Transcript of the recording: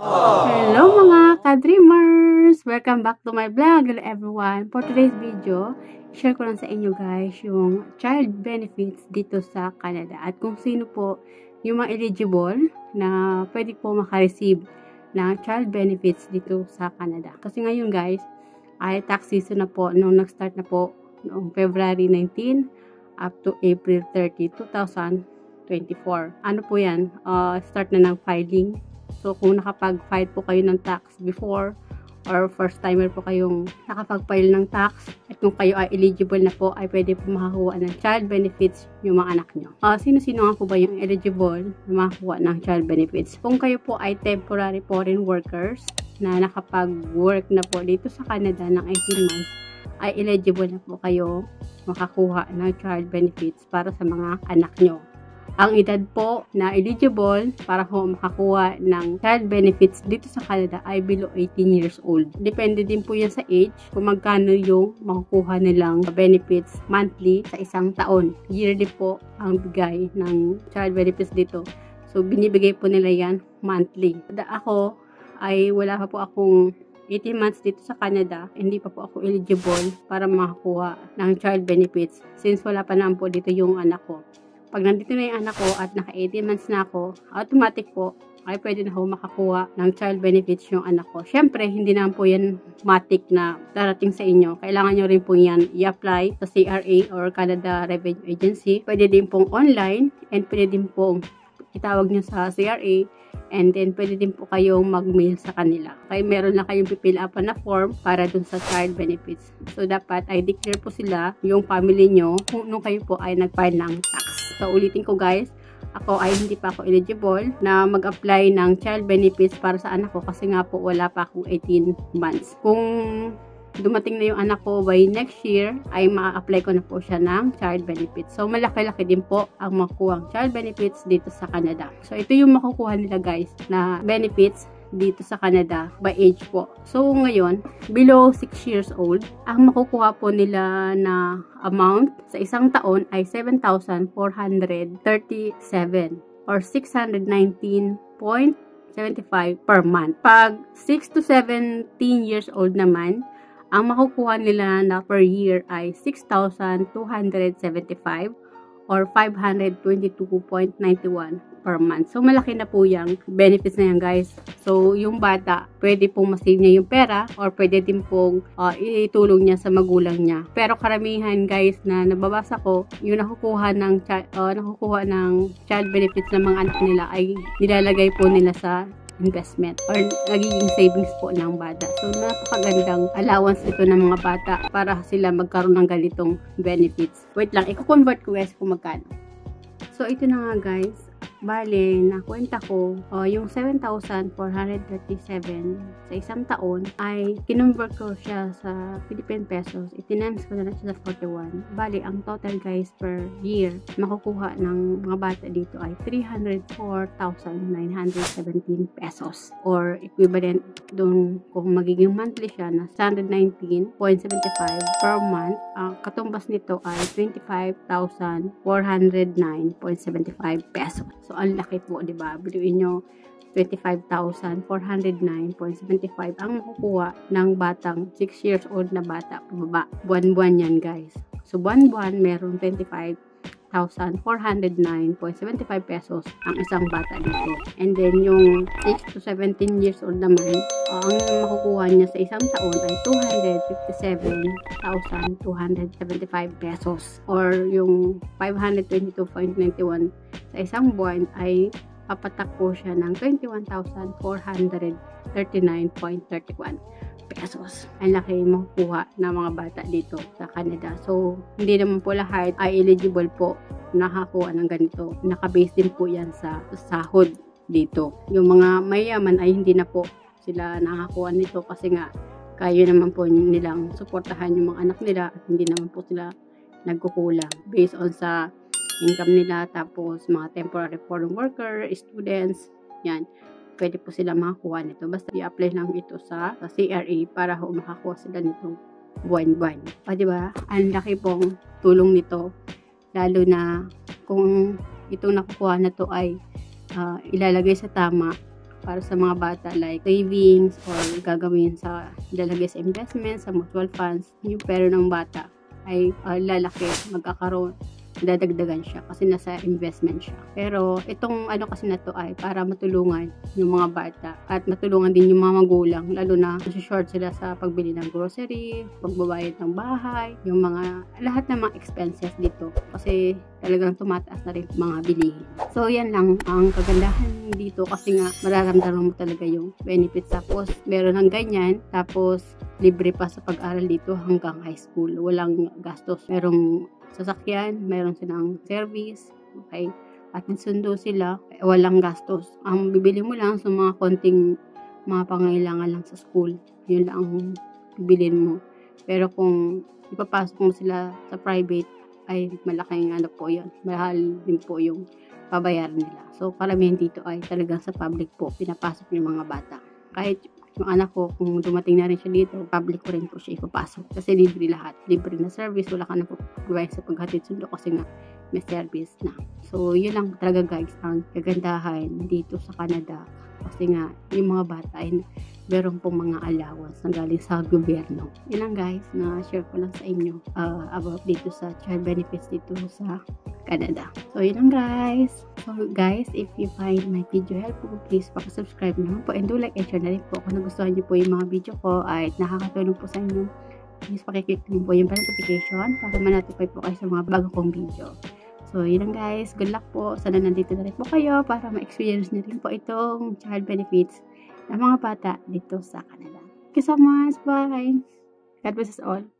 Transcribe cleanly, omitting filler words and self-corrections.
Hello mga ka-dreamers! Welcome back to my vlog. Hello everyone! For today's video, share ko lang sa inyo guys yung child benefits dito sa Canada. At kung sino po yung mga eligible na pwede po makareceive ng child benefits dito sa Canada. Kasi ngayon guys, ay tax season na po nung nag-start na po noong February 19 up to April 30, 2024. Ano po yan? Start na ng filing. So, kung nakapag-file po kayo ng tax before or first timer po kayong nakapag-file ng tax at kung kayo ay eligible na po ay pwede po makakuha ng child benefits yung mga anak nyo. Sino-sino nga po ba yung eligible na makakuha ng child benefits? Kung kayo po ay temporary foreign workers na nakapag-work na po dito sa Canada ng 18 months, ay eligible na po kayo makakuha ng child benefits para sa mga anak nyo. Ang edad po na eligible para po makakuha ng child benefits dito sa Canada ay below 18 years old. Depende din po yan sa age kung magkano yung makukuha nilang benefits monthly sa isang taon. Yearly po ang bigay ng child benefits dito. So, binibigay po nila yan monthly. Ako ay wala pa po akong 18 months dito sa Canada, hindi pa po ako eligible para makakuha ng child benefits since wala pa naman po dito yung anak ko. Pag nandito na yung anak ko at naka 18 months na ako, automatic po ay pwede na ako makakuha ng child benefits yung anak ko. Siyempre, hindi naman po yan matik na darating sa inyo. Kailangan nyo rin po yan i-apply sa CRA or Canada Revenue Agency. Pwede din pong online and pwede din pong itawag nyo sa CRA and then pwede din po kayong mag-mail sa kanila. Kaya meron lang kayong pipill up na form para dun sa child benefits. So, dapat ay declare po sila yung family nyo kung nung kayo po ay nag-file ng tax. So, ulitin ko guys, ako ay hindi pa ako eligible na mag-apply ng child benefits para sa anak ko kasi nga po wala pa akong 18 months. Kung dumating na yung anak ko by next year, ay ma-apply ko na po siya ng child benefits. So, malaki-laki din po ang makukuha child benefits dito sa Canada. So, ito yung makukuha nila guys na benefits dito sa Canada by age po. So, ngayon, below 6 years old, ang makukuha po nila na amount sa isang taon ay 7,437 or 619.75 per month. Pag 6 to 17 years old naman, ang makukuha nila na per year ay 6,275 or 522.91 per month. So, malaki na po yung benefits na yan, guys. So, yung bata, pwede pong masave niya yung pera or pwede din pong itulong niya sa magulang niya. Pero karamihan, guys, na nababasa ko, yung nakukuha ng child benefits ng mga anak nila ay nilalagay po nila sa investment or nagiging savings po ng bata. So, napakagandang allowance ito ng mga bata para sila magkaroon ng ganitong benefits. Wait lang, i-convert ko guys kung magkano. So, ito na nga guys. Bale, nakwenta ko, yung 7,437 sa isang taon ay kinonvert ko siya sa Philippine pesos. Itinames ko na lang siya sa 41. Bale, ang total guys per year makukuha ng mga bata dito ay 304,917 pesos or equivalent doon kung magiging monthly siya na 119.75 per month. Katumbas nito ay 25,409.75 pesos. So, ang laki po, diba? Biluin nyo, 25,409.75 ang makukuha ng batang 6 years old na bata pababa. Buwan-buwan yan, guys. So, buwan-buwan, meron 25,409.75 pesos ang isang bata dito. And then, yung 6 to 17 years old naman, ang makukuha niya sa isang taon ay 257,275 pesos. Or yung 522.91 sa isang buwan ay papatak po siya ng 21,439.31 pesos. Ang laki makukuha ng mga bata dito sa Canada. So, hindi naman po lahat ay eligible po nakakuha ng ganito. Nakabase din po yan sa sahod dito. Yung mga mayaman ay hindi na po sila nakakuha nito kasi nga kaya naman po nilang suportahan yung mga anak nila at hindi naman po sila nagkukulang based on sa income nila. Tapos mga temporary foreign worker, students, yan, pwede po sila makakuha nito. Basta i-apply lang ito sa CRA para makakuha sila nito buwan-buwan. Diba? Ang laki pong tulong nito. Lalo na kung itong nakukuha na to ay ilalagay sa tama para sa mga bata like savings or gagawin sa lalagay sa investment, sa mutual funds. Yung pera ng bata ay lalaki, magkakaroon, dadagdagan siya kasi nasa investment siya. Pero itong ano kasi na to ay para matulungan yung mga bata at matulungan din yung mga magulang, lalo na short sila sa pagbili ng grocery, pagbabayad ng bahay, yung mga lahat ng mga expenses dito kasi talagang tumataas na rin mga bilihin. So yan lang ang kagandahan dito kasi nga mararamdaman mo talaga yung benefits, tapos meron ng ganyan, tapos libre pa sa pag-aral dito hanggang high school. Walang gastos. Merong sasakyan, meron silang service, okay? At sundo sila, walang gastos. Ang bibili mo lang sa mga konting mga pangailangan lang sa school. Yun lang ang bibilin mo. Pero kung ipapasok mo sila sa private, ay malaking ano po yun. Mahal din po yung babayaran nila. So, karamihan dito ay talagang sa public po, pinapasok yung mga bata. Kahit yung anak ko, kung dumating na rin siya dito, public ko rin po siya ipapasok. Kasi libre lahat. Libre na service. Wala ka na po pagbayad sa paghatid sundo kasi nga may service na. So, yun lang talaga guys ang kagandahan dito sa Canada. Kasi nga, yung mga bata ay meron pong mga allowance na galing sa gobyerno. Yun lang guys, na-share ko lang sa inyo about dito sa child benefits dito sa Canada. So, yun lang guys. So, guys, if you find my video helpful, please subscribe naman po and do like and share na rin po. Kung nagustuhan niyo po yung mga video ko ay nakakatulong po sa inyo, please pakiclick din po yung notification para ma-notify po kayo sa mga bago kong video. So, yun lang guys. Good luck po. Sana nandito na rin po kayo para ma-experience nyo rin po itong child benefits ng mga bata dito sa Canada. Thank you so much. Bye. God bless us all.